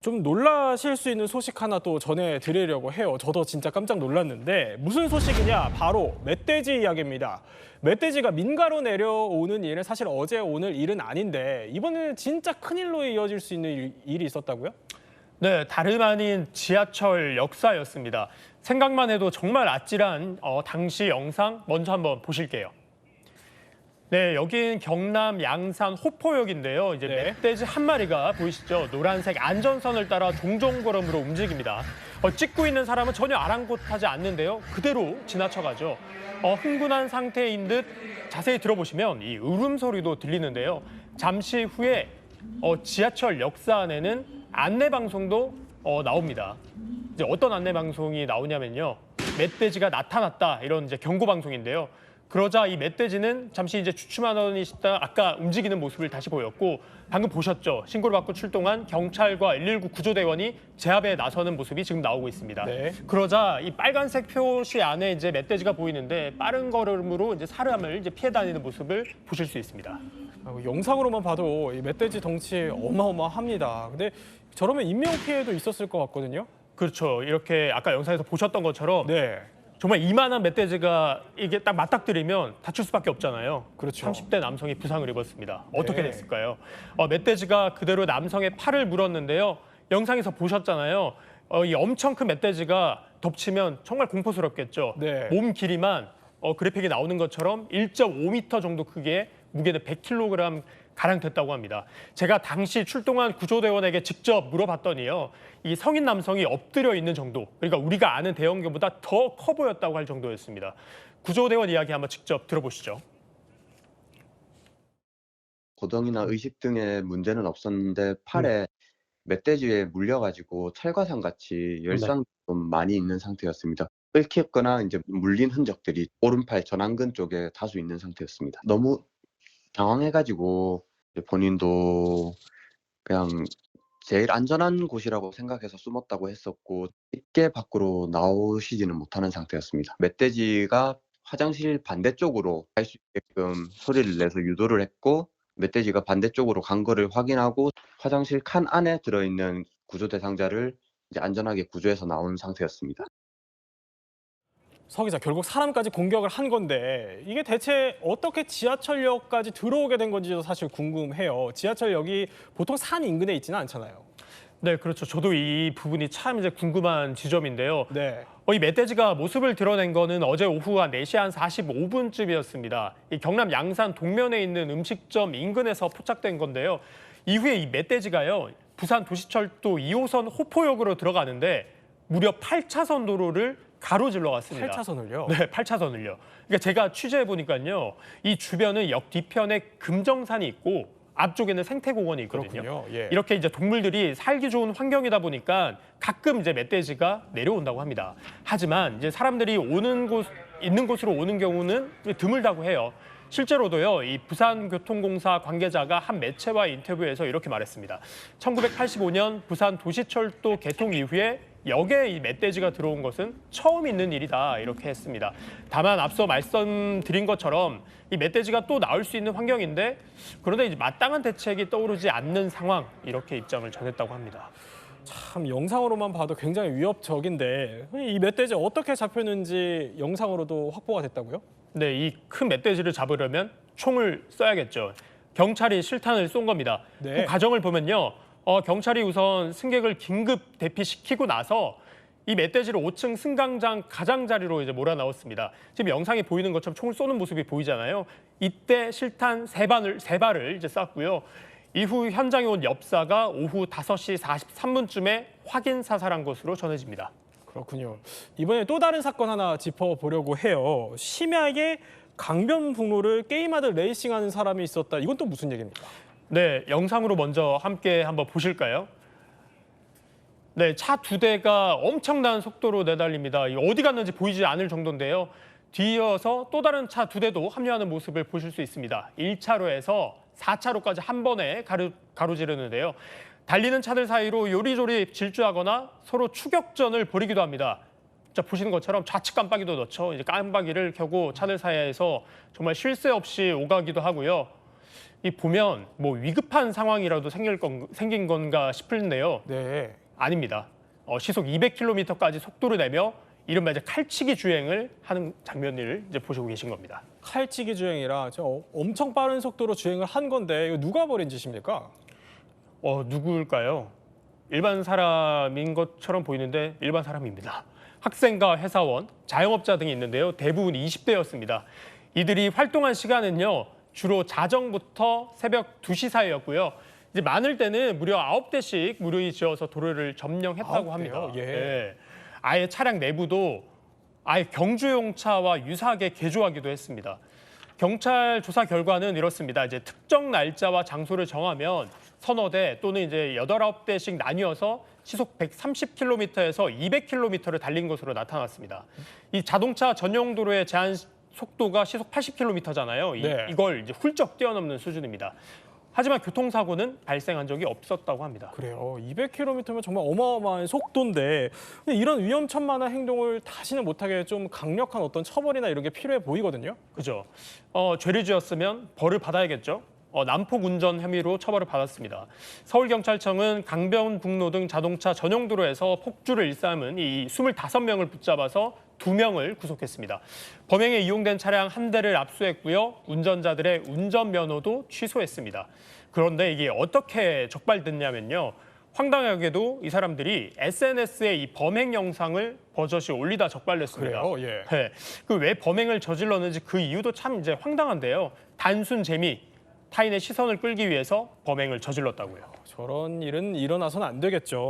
좀 놀라실 수 있는 소식 하나 또 전해드리려고 해요. 저도 진짜 깜짝 놀랐는데 무슨 소식이냐? 바로 멧돼지 이야기입니다. 멧돼지가 민가로 내려오는 일은 사실 어제 오늘 일은 아닌데 이번에는 진짜 큰일로 이어질 수 있는 일이 있었다고요? 네, 다름 아닌 지하철 역사였습니다. 생각만 해도 정말 아찔한 당시 영상 먼저 한번 보실게요. 네, 여긴 경남 양산 호포역인데요. 이제 네. 멧돼지 한 마리가 보이시죠? 노란색 안전선을 따라 종종걸음으로 움직입니다. 찍고 있는 사람은 전혀 아랑곳하지 않는데요. 그대로 지나쳐가죠. 흥분한 상태인 듯 자세히 들어보시면 이 울음소리도 들리는데요. 잠시 후에 지하철 역사 안에는 안내방송도 나옵니다. 이제 어떤 안내방송이 나오냐면요. 멧돼지가 나타났다 이런 이제 경고방송인데요. 그러자 이 멧돼지는 잠시 이제 주춤하더니 싶다 아까 움직이는 모습을 다시 보였고 방금 보셨죠? 신고를 받고 출동한 경찰과 119 구조대원이 제압에 나서는 모습이 지금 나오고 있습니다. 네. 그러자 이 빨간색 표시 안에 이제 멧돼지가 보이는데 빠른 걸음으로 이제 사람을 이제 피해 다니는 모습을 보실 수 있습니다. 영상으로만 봐도 이 멧돼지 덩치 어마어마합니다. 근데 저러면 인명 피해도 있었을 것 같거든요. 그렇죠. 이렇게 아까 영상에서 보셨던 것처럼 네. 정말 이만한 멧돼지가 이게 딱 맞닥뜨리면 다칠 수밖에 없잖아요. 그렇죠. 30대 남성이 부상을 입었습니다. 어떻게 네. 됐을까요? 멧돼지가 그대로 남성의 팔을 물었는데요. 영상에서 보셨잖아요. 이 엄청 큰 멧돼지가 덮치면 정말 공포스럽겠죠. 네. 몸 길이만 그래픽이 나오는 것처럼 1.5m 정도 크기에 무게는 100kg 가량 됐다고 합니다. 제가 당시 출동한 구조대원에게 직접 물어봤더니요. 이 성인 남성이 엎드려 있는 정도, 그러니까 우리가 아는 대형견보다 더 커 보였다고 할 정도였습니다. 구조대원 이야기 한번 직접 들어보시죠. 고동이나 의식 등의 문제는 없었는데 팔에 멧돼지에 물려가지고 찰과상 같이 열상이 좀 많이 있는 상태였습니다. 긁혔거나 이제 물린 흔적들이 오른팔 전완근 쪽에 다수 있는 상태였습니다. 너무 당황해가지고 본인도 그냥 제일 안전한 곳이라고 생각해서 숨었다고 했었고 쉽게 밖으로 나오시지는 못하는 상태였습니다. 멧돼지가 화장실 반대쪽으로 갈 수 있게끔 소리를 내서 유도를 했고 멧돼지가 반대쪽으로 간 거를 확인하고 화장실 칸 안에 들어있는 구조 대상자를 이제 안전하게 구조해서 나온 상태였습니다. 서 기자, 결국 사람까지 공격을 한 건데 이게 대체 어떻게 지하철역까지 들어오게 된 건지도 사실 궁금해요. 지하철역이 보통 산 인근에 있지는 않잖아요. 네, 그렇죠. 저도 이 부분이 참 이제 궁금한 지점인데요. 네. 이 멧돼지가 모습을 드러낸 거는 어제 오후 한 4시 한 45분쯤이었습니다. 이 경남 양산 동면에 있는 음식점 인근에서 포착된 건데요. 이후에 이 멧돼지가요. 부산 도시철도 2호선 호포역으로 들어가는데 무려 8차선 도로를 가로질러 갔습니다. 8차선을요? 네, 8차선을요. 그러니까 제가 취재해 보니까요. 이 주변은 역 뒤편에 금정산이 있고 앞쪽에는 생태공원이 있거든요. 그렇군요. 예. 이렇게 이제 동물들이 살기 좋은 환경이다 보니까 가끔 이제 멧돼지가 내려온다고 합니다. 하지만 이제 사람들이 있는 곳으로 오는 경우는 드물다고 해요. 실제로도요, 이 부산교통공사 관계자가 한 매체와 인터뷰에서 이렇게 말했습니다. 1985년 부산 도시철도 개통 이후에 역에 이 멧돼지가 들어온 것은 처음 있는 일이다 이렇게 했습니다. 다만 앞서 말씀드린 것처럼 이 멧돼지가 또 나올 수 있는 환경인데 그런데 이제 마땅한 대책이 떠오르지 않는 상황 이렇게 입장을 전했다고 합니다. 참 영상으로만 봐도 굉장히 위협적인데 이 멧돼지 어떻게 잡혔는지 영상으로도 확보가 됐다고요? 네, 이 큰 멧돼지를 잡으려면 총을 쏴야겠죠. 경찰이 실탄을 쏜 겁니다. 네. 그 과정을 보면요. 경찰이 우선 승객을 긴급 대피시키고 나서 이 멧돼지를 5층 승강장 가장자리로 이제 몰아넣었습니다. 지금 영상에 보이는 것처럼 총을 쏘는 모습이 보이잖아요. 이때 실탄 세 발을 이제 쐈고요. 이후 현장에 온 엽사가 오후 5시 43분쯤에 확인 사살한 것으로 전해집니다. 그렇군요. 이번에 또 다른 사건 하나 짚어보려고 해요. 심야에 강변북로를 게임하듯 레이싱하는 사람이 있었다. 이건 또 무슨 얘기입니까? 네, 영상으로 먼저 함께 한번 보실까요? 네, 차 2대가 엄청난 속도로 내달립니다. 어디 갔는지 보이지 않을 정도인데요. 뒤이어서 또 다른 차 2대도 합류하는 모습을 보실 수 있습니다. 1차로에서 4차로까지 한 번에 가로지르는데요. 달리는 차들 사이로 요리조리 질주하거나 서로 추격전을 벌이기도 합니다. 자, 보시는 것처럼 좌측 깜빡이도 넣죠. 이제 깜빡이를 켜고 차들 사이에서 정말 쉴 새 없이 오가기도 하고요. 이 보면 뭐 위급한 상황이라도 생긴 건가 싶은데요. 네. 아닙니다. 시속 200km까지 속도를 내며 이른바 이제 칼치기 주행을 하는 장면을 이제 보시고 계신 겁니다. 칼치기 주행이라 엄청 빠른 속도로 주행을 한 건데 이거 누가 벌인 짓입니까? 누구일까요? 일반 사람인 것처럼 보이는데 일반 사람입니다. 학생과 회사원, 자영업자 등이 있는데요. 대부분 20대였습니다. 이들이 활동한 시간은요. 주로 자정부터 새벽 2시 사이였고요. 이제 많을 때는 무려 9대씩 무료히 지어서 도로를 점령했다고 9대요? 합니다. 예. 네. 아예 차량 내부도 아예 경주용차와 유사하게 개조하기도 했습니다. 경찰 조사 결과는 이렇습니다. 이제 특정 날짜와 장소를 정하면 서너 대 또는 이제 8, 9대씩 나뉘어서 시속 130km에서 200km를 달린 것으로 나타났습니다. 이 자동차 전용 도로의 제한 속도가 시속 80km잖아요. 네. 이걸 이제 훌쩍 뛰어넘는 수준입니다. 하지만 교통사고는 발생한 적이 없었다고 합니다. 그래요. 200km면 정말 어마어마한 속도인데 근데 이런 위험천만한 행동을 다시는 못하게 좀 강력한 어떤 처벌이나 이런 게 필요해 보이거든요. 그죠. 죄를 지었으면 벌을 받아야겠죠. 난폭 운전 혐의로 처벌을 받았습니다. 서울경찰청은 강변북로 등 자동차 전용 도로에서 폭주를 일삼은 이 25명을 붙잡아서 2명을 구속했습니다. 범행에 이용된 차량 1대를 압수했고요. 운전자들의 운전면허도 취소했습니다. 그런데 이게 어떻게 적발됐냐면요. 황당하게도 이 사람들이 SNS에 이 범행 영상을 버젓이 올리다 적발됐습니다. 그래요? 예. 네. 그 왜 범행을 저질렀는지 그 이유도 참 이제 황당한데요. 단순 재미, 타인의 시선을 끌기 위해서 범행을 저질렀다고요. 저런 일은 일어나서는 안 되겠죠.